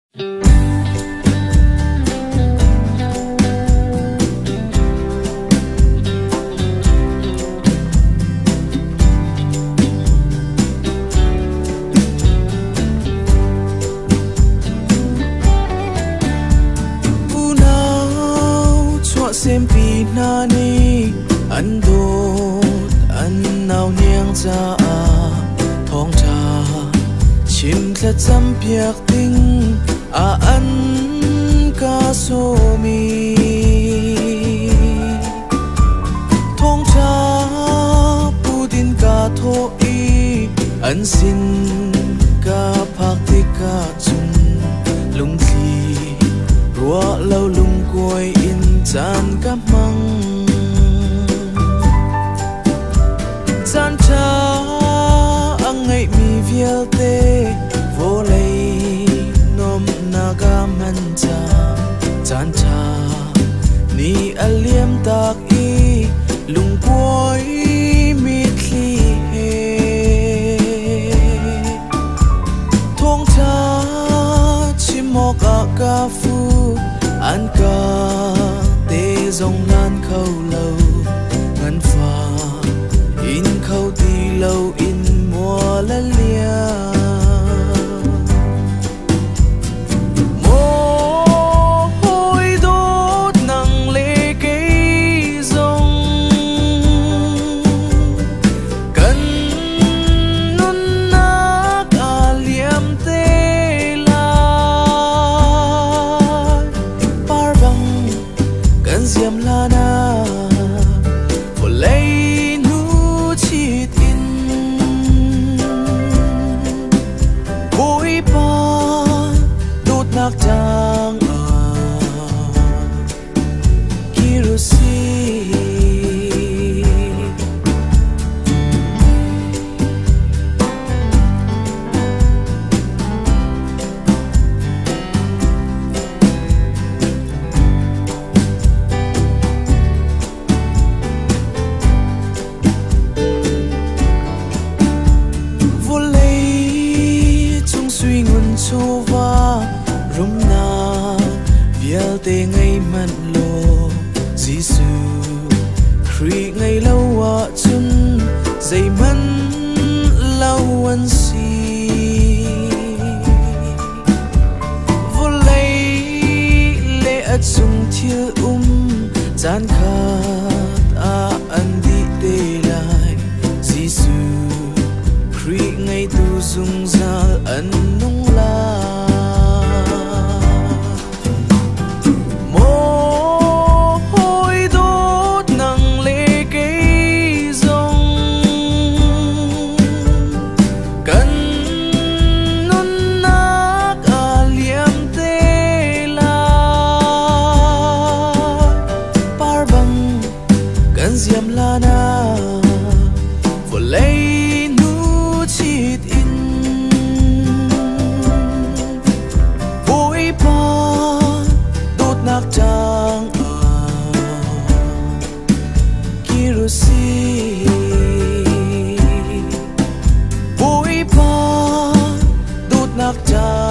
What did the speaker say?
xem pi na ni anh đốt anh nào niang cha thong cha chim la chăm piak ting anh ca so mi thong cha pu din ca tho i anh xin ca phak ti ca chun lung thi rua lâu lung quay in chan ka mang chan cha ang ngày mi vial te vô lay nom naga man cha chan cha ni aliam tak i lung quay mi thli he thong cha chimok ka fu an ka dòng lan khâu lâu ngân pha in khâu đi lâu in mùa lá lia mồ hôi đốt nặng lệ cây rồng cần nôn nát liêm tê la par băng cần diam la na vô lấy nu chít in bụi pa đốt nát trang kirosi chova rum na vial te ngày man lo Giêsu Christ ngày lâu wa chun dây man lâu an si vô lấy lệ at sung thiêu chan khát an đi te lại Giêsu Christ ngày tu dung zal an nung la mồ hôi đốt nặng lệ cây rồng cần nôn nát liêm tê la par băng cần diam la na vô lấy nu chít in nát trang kirosi bụi pa đốt nát trang